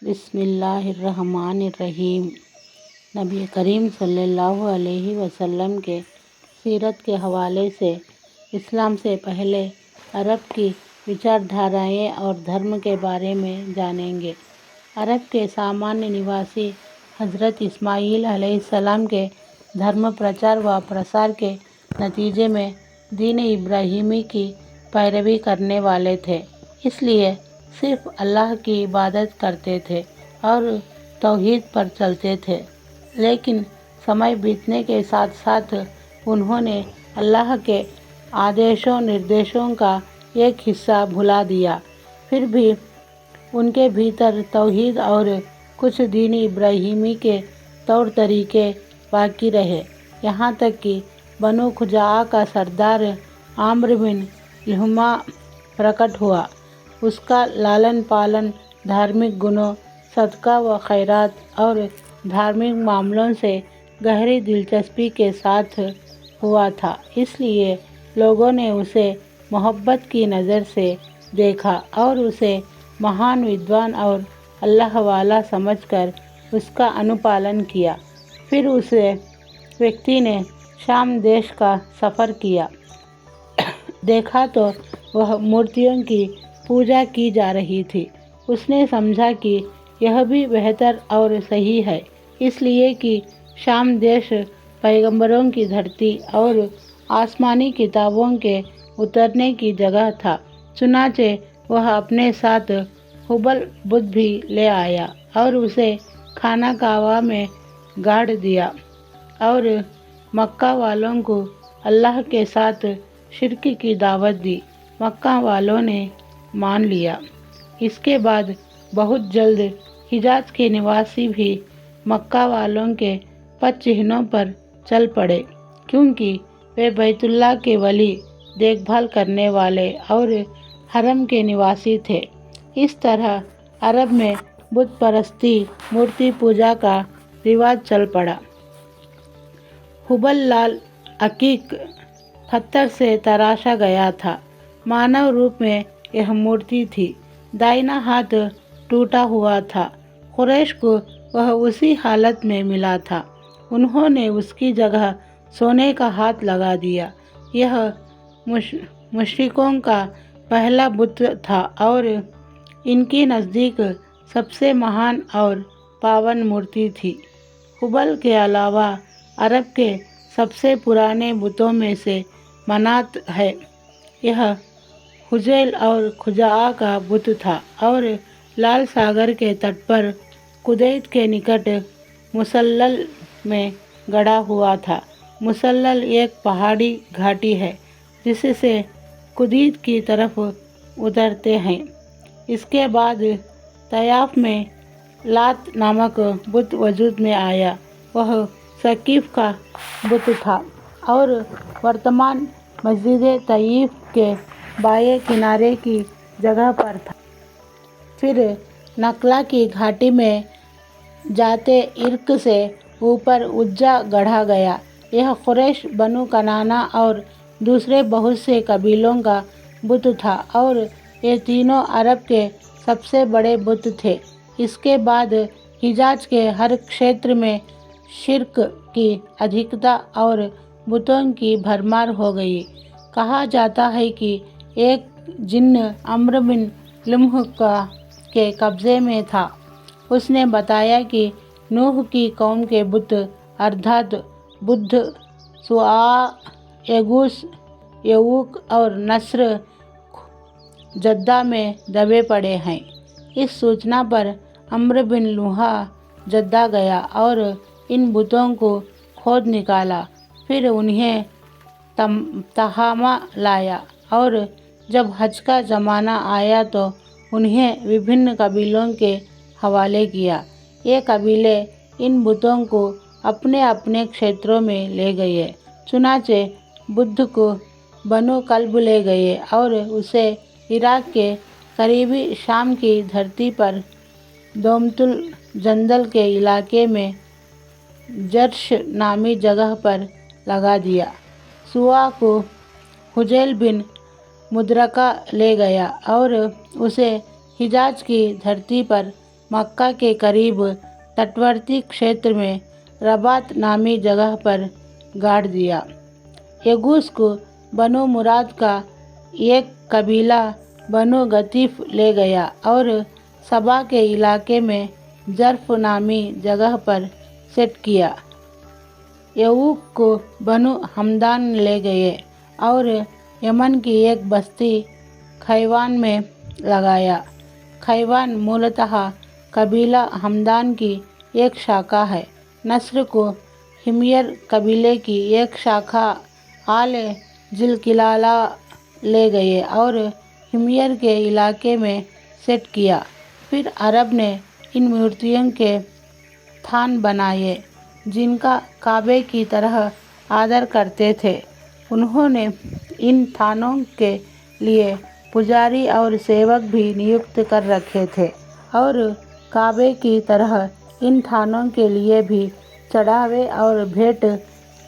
بسم اللہ الرحمن الرحیم۔ نبی کریم صلی اللہ علیہ وسلم کے سیرت کے حوالے سے اسلام سے پہلے عرب کی وچاردھارائیں اور دھرم کے بارے میں جانیں گے۔ عرب کے سامانیہ نواسی حضرت اسماعیل علیہ السلام کے دھرم پرچار و پرسار کے نتیجے میں دین ابراہیمی کی پیروی کرنے والے تھے، اس لیے صرف اللہ کی عبادت کرتے تھے اور توحید پر چلتے تھے، لیکن سمے بیتنے کے ساتھ ساتھ انہوں نے اللہ کے آدیش و نردیشوں کا ایک حصہ بھلا دیا۔ پھر بھی ان کے بھیتر توحید اور کچھ دین ابراہیمی کے طور طریقے باقی رہے، یہاں تک کہ بنو خزاعہ کا سردار عامر بن لحیٰ پرکٹ ہوا۔ اس کا لالن پالن دھارمک گنوں، صدقہ و خیرات اور دھارمک معاملوں سے گہری دلچسپی کے ساتھ ہوا تھا، اس لیے لوگوں نے اسے محبت کی نظر سے دیکھا اور اسے مہان ودوان اور اللہ والا سمجھ کر اس کا انوپالن کیا۔ پھر اس ویکتی نے شام دیش کا سفر کیا، دیکھا تو وہ مورتیوں کی پوجا کی جا رہی تھی۔ اس نے سمجھا کہ یہ بھی بہتر اور صحیح ہے، اس لیے کہ شام دیش پیغمبروں کی دھرتی اور آسمانی کتابوں کے اترنے کی جگہ تھا، چنانچہ وہ اپنے ساتھ ہبل بت بھی لے آیا اور اسے خانہ کعبہ میں گاڑ دیا اور مکہ والوں کو اللہ کے ساتھ شرک کی دعوت دی۔ مکہ والوں نے مان لیا۔ اس کے بعد بہت جلد حجاز کے نواسی بھی مکہ والوں کے پد چہنوں پر چل پڑے، کیونکہ وہ بیت اللہ کے ولی، دیکھ بھال کرنے والے اور حرم کے نواسی تھے۔ اس طرح عرب میں بت پرستی، مورتی پوجا کا رواج چل پڑا۔ ہبل لال عقیق پتھر سے تراشا گیا تھا، مانو روپ میں یہ مورتی تھی۔ دائیں ہاتھ ٹوٹا ہوا تھا۔ قریش کو وہ اسی حالت میں ملا تھا، انہوں نے اس کی جگہ سونے کا ہاتھ لگا دیا۔ یہ مشرکوں کا پہلا بت تھا اور ان کے نزدیک سب سے مہان اور پاون مورتی تھی۔ ہبل کے علاوہ عرب کے سب سے پرانے بتوں میں سے منات ہے۔ یہ ہذیل اور خزاعہ کا بت تھا اور لال ساگر کے تٹ پر قدید کے نکٹ مسلل میں گڑا ہوا تھا۔ مسلل ایک پہاڑی گھاٹی ہے جس سے قدید کی طرف اترتے ہیں۔ اس کے بعد طائف میں لات نامک بت وجود میں آیا، وہ ثقیف کا بت تھا اور ورتمان مسجد طائف کے بائیں کنارے کی جگہ پر تھا۔ پھر نخلا کی گھاٹی میں ذات عرق سے اوپر عزا گڑھا گیا۔ یہ قریش، بنو کنانہ اور دوسرے بہت سے قبیلوں کا بت تھا اور یہ تینوں عرب کے سب سے بڑے بت تھے۔ اس کے بعد حجاز کے ہر خطے میں شرک کی ادھکتا اور بتوں کی بھرمار ہو گئی۔ کہا جاتا ہے کہ ایک جن عمرو بن لحیٰ کے قبضے میں تھا، اس نے بتایا کہ نوح کی قوم کے بت ارتھات بدھ، سواع، یغوث، یعوق اور نصر جدہ میں دبے پڑے ہیں۔ اس سوچنا پر عمرو بن لحیٰ جدہ گیا اور ان بتوں کو کھود نکالا، پھر انہیں تہامہ لایا اور جب حج کا زمانہ آیا تو انہیں مختلف قبیلوں کے حوالے کیا۔ یہ قبیلے ان بتوں کو اپنے اپنے خطوں میں لے گئے، چنانچہ بدھ کو بنو کلب لے گئے اور اسے عراق کے قریبی شام کی دھرتی پر دومت الجندل کے علاقے میں جرش نامی جگہ پر لگا دیا۔ سواع کو ہذیل بن مدرکہ لے گیا اور اسے حجاز کی دھرتی پر मक्का के करीब तटवर्ती क्षेत्र में रबात नामी जगह पर गाड़ दिया। यगूस को बनु मुराद का एक कबीला बनु गतीफ ले गया और सबा के इलाके में जर्फ नामी जगह पर सेट किया। यऊक को बनु हमदान ले गए और यमन की एक बस्ती खैवान में लगाया। खैवान मूलतः कबीला हमदान की एक शाखा है। नस्र को हिमयर कबीले की एक शाखा आल जिलकिलाला ले गए और हिमयर के इलाके में सेट किया। फिर अरब ने इन मूर्तियों के थान बनाए जिनका काबे की तरह आदर करते थे। उन्होंने इन थानों के लिए पुजारी और सेवक भी नियुक्त कर रखे थे और काबे की तरह इन थानों के लिए भी चढ़ावे और भेंट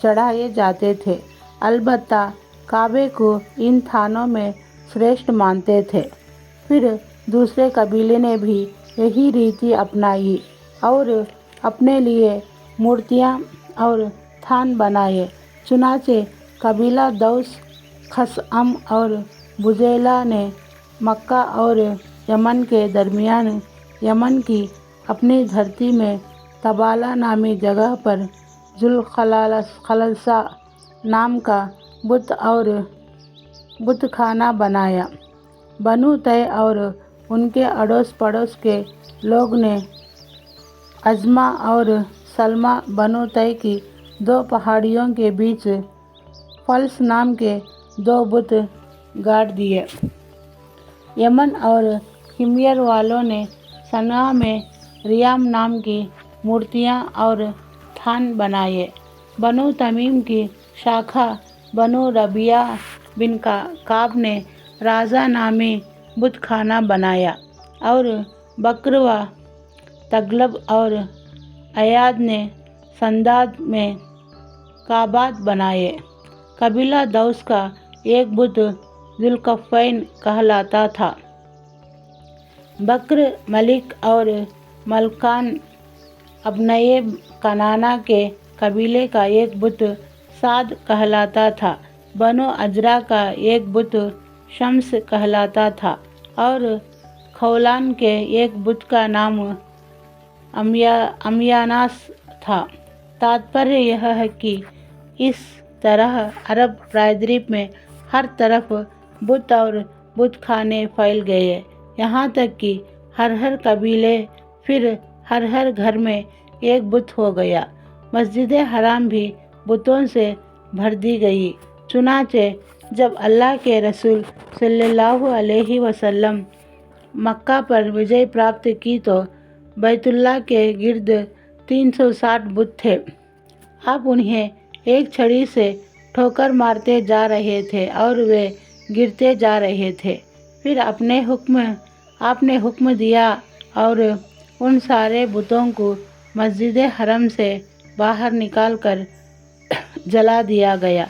चढ़ाए जाते थे। अलबत्ता काबे को इन थानों में श्रेष्ठ मानते थे। फिर दूसरे कबीले ने भी यही रीति अपनाई और अपने लिए मूर्तियाँ और थान बनाए। चुनाचे कबीला दौस, खसअम और बुज़ैला ने मक्का और यमन के दरमियान यमन की अपनी धरती में तबाला नामी जगह पर जुल्खलसा नाम का बुत और बुतखाना बनाया। बनु तय और उनके अड़ोस पड़ोस के लोग ने अज़मा और सलमा बनु तय की दो पहाड़ियों के बीच फल्स नाम के दो बुत गाड़ दिए। यमन और हिमयर वालों ने सना में रियाम नाम की मूर्तियाँ और थान बनाए। बनु तमीम की शाखा बनु रबिया बिन काब ने राजा नामी बुतखाना बनाया और बकर व तगलब और अयाद ने संदाद में काबात बनाए। कबीला दौस का एक बुत जुल्कफैन कहलाता था। बकर मलिक और मलकान अबनए कनाना के कबीले का एक बुत साद कहलाता था। बनो अजरा का एक बुत शम्स कहलाता था और खौलान के एक बुत का नाम अमयानास था। तात्पर्य यह है कि इस तरह अरब प्रायद्वीप में हर तरफ बुत और बुत खाने फैल गए, यहाँ तक कि हर कबीले फिर हर घर में एक बुत हो गया। मस्जिद हराम भी बुतों से भर दी गई। चुनाचे जब अल्लाह के रसूल सल्लल्लाहु अलैहि वसल्लम मक्का पर विजय प्राप्त की तो बैतुल्लाह के गिर्द 360 बुत थे। आप उन्हें एक छड़ी से ठोकर मारते जा रहे थे और वे गिरते जा रहे थे। फिर आपने हुक्म दिया और उन सारे बुतों को मस्जिद हरम से बाहर निकालकर जला दिया गया।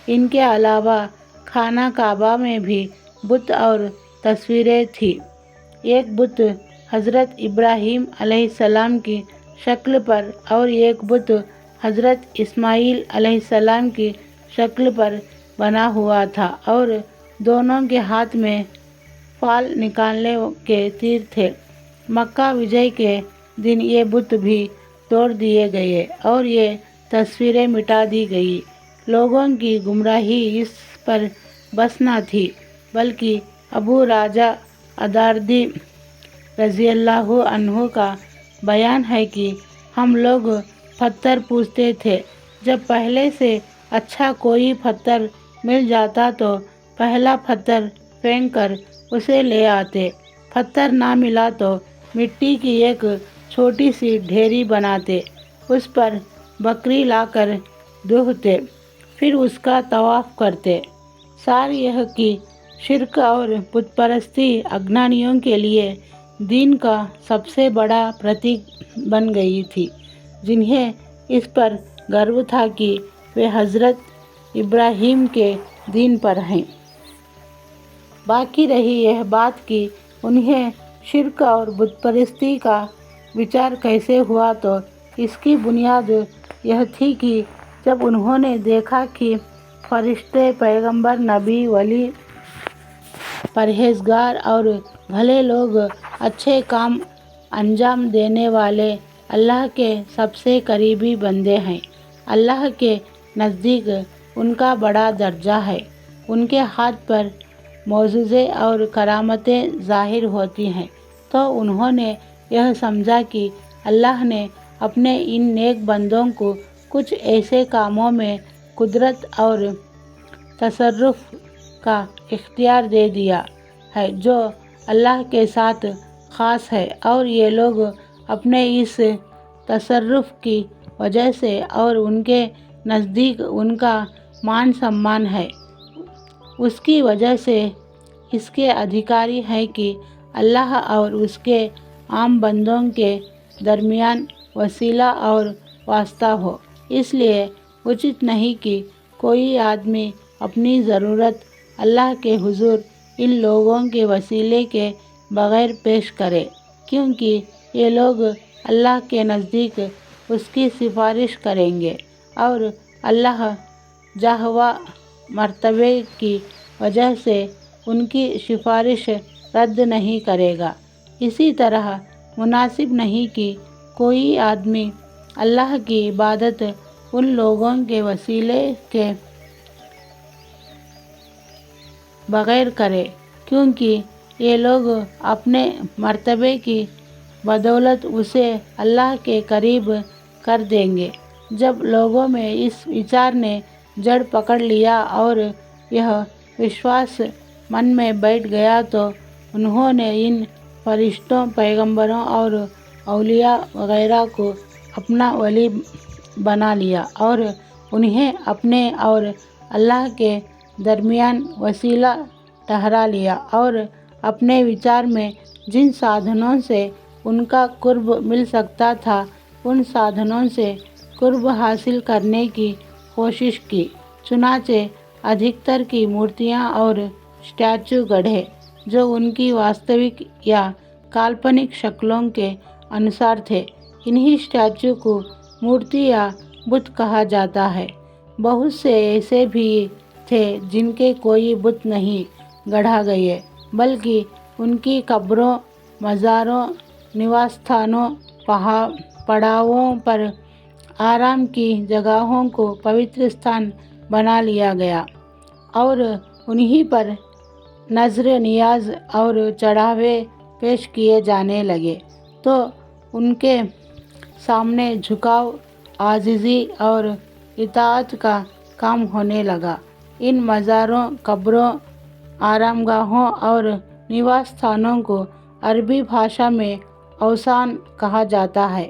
इनके अलावा खाना काबा में भी बुत और तस्वीरें थी। एक बुत हज़रत इब्राहीम अलैहिस्सलाम की शक्ल पर और एक बुत हज़रत इस्माईल अलैहिस्सलाम की शक्ल पर बना हुआ था और दोनों के हाथ में फाल निकालने के तीर थे। मक्का विजय के दिन ये बुत भी तोड़ दिए गए और ये तस्वीरें मिटा दी गई। लोगों की गुमराही इस पर बस न थी, बल्कि अबू राजा अदारदी रज़ियल्लाहु अन्हु का बयान है कि हम लोग पत्थर पूछते थे। जब पहले से अच्छा कोई पत्थर मिल जाता तो पहला पत्थर फेंक कर उसे ले आते। पत्थर ना मिला तो मिट्टी की एक छोटी सी ढेरी बनाते, उस पर बकरी लाकर दूहते, फिर उसका तवाफ करते। सार यह कि शिर्क और बुतपरस्ती अज्ञानियों के लिए दीन का सबसे बड़ा प्रतीक बन गई थी, जिन्हें इस पर गर्व था कि वे हज़रत इब्राहीम के दीन पर हैं। बाकी रही यह बात कि उन्हें शिर्क और बुतपरस्ती का विचार कैसे हुआ तो इसकी बुनियाद यह थी कि जब उन्होंने देखा कि फरिश्ते, पैगंबर, नबी, वली, परहेजगार और भले लोग अच्छे काम अंजाम देने वाले अल्लाह के सबसे करीबी बंदे हैं। अल्लाह के नज़दीक उनका बड़ा दर्जा है। उनके हाथ पर मौजूज़े और करामतें ज़ाहिर होती हैं। तो उन्होंने यह समझा कि अल्लाह ने अपने इन नेक बंदों को कुछ ऐसे कामों में कुदरत और तसर्रुफ़ का इख्तियार दे दिया है जो अल्लाह के साथ ख़ास है, और ये लोग अपने इस तसर्रुफ़ की वजह से और उनके नज़दीक उनका मान सम्मान है, उसकी वजह से इसके अधिकारी हैं कि अल्लाह और उसके आम बंदों के दरमियान वसीला और वास्ता हो। इसलिए उचित नहीं कि कोई आदमी अपनी ज़रूरत अल्लाह के हुज़ूर इन लोगों के वसीले के बग़ैर पेश करे, क्योंकि ये लोग अल्लाह के नज़दीक उसकी सिफारिश करेंगे और अल्लाह जाहवा मर्तबे की वजह से उनकी सिफारिश रद्द नहीं करेगा। इसी तरह मुनासिब नहीं कि कोई आदमी अल्लाह की इबादत उन लोगों के वसीले के बग़ैर करे, क्योंकि ये लोग अपने मर्तबे की बदौलत उसे अल्लाह के करीब कर देंगे। जब लोगों में इस विचार ने जड़ पकड़ लिया और यह विश्वास मन में बैठ गया तो उन्होंने इन फरिश्तों, पैगंबरों और औलिया वगैरह को अपना वली बना लिया और उन्हें अपने और अल्लाह के दरमियान वसीला ठहरा लिया, और अपने विचार में जिन साधनों से उनका कुर्ब मिल सकता था उन साधनों से कुर्ब हासिल करने की कोशिश की। चुनाचे अधिकतर की मूर्तियाँ और स्टैचू गढ़े जो उनकी वास्तविक या काल्पनिक शक्लों के अनुसार थे। इन्हीं स्टैचू को मूर्ति या बुत कहा जाता है। बहुत से ऐसे भी थे जिनके कोई बुत नहीं गढ़ा गए, बल्कि उनकी कब्रों, मज़ारों, निवास स्थानों, पड़ावों पर आराम की जगहों को पवित्र स्थान बना लिया गया और उन्हीं पर नज़र नियाज और चढ़ावे पेश किए जाने लगे। तो उनके सामने झुकाव, आजिज़ी और इताअत का काम होने लगा। इन मज़ारों, कब्रों, आरामगाहों और निवास स्थानों को अरबी भाषा में औसान कहा जाता है,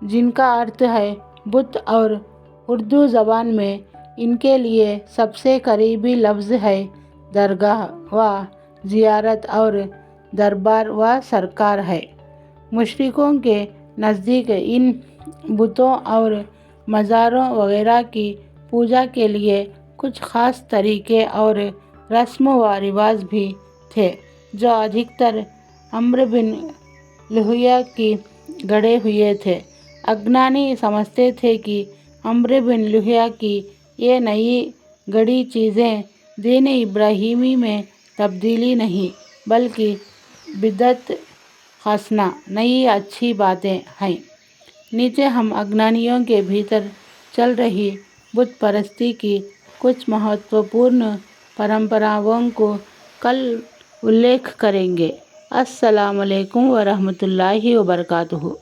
जिनका अर्थ है बुत, और उर्दू ज़बान में इनके लिए सबसे करीबी लफ्ज़ है दरगाह व ज़ियारत और दरबार व सरकार है। मुशरिकों के नज़दीक इन बुतों और मज़ारों वगैरह की पूजा के लिए कुछ ख़ास तरीक़े और रस्म व रिवाज भी थे, जो अधिकतर अम्र बिन लुहया की गढ़े हुए थे। अज्ञानी समझते थे कि अम्र बिन लुहया की ये नई गढ़ी चीज़ें दीन इब्राहीमी में तब्दीली नहीं, बल्कि बिदअत हसना, नई अच्छी बातें हैं। नीचे हम अज्ञानियों के भीतर चल रही बुत परस्ती की कुछ महत्वपूर्ण परंपराओं को कल उल्लेख करेंगे। अस्सलामु अलैकुम व रहमतुल्लाहि व बरकातुहू।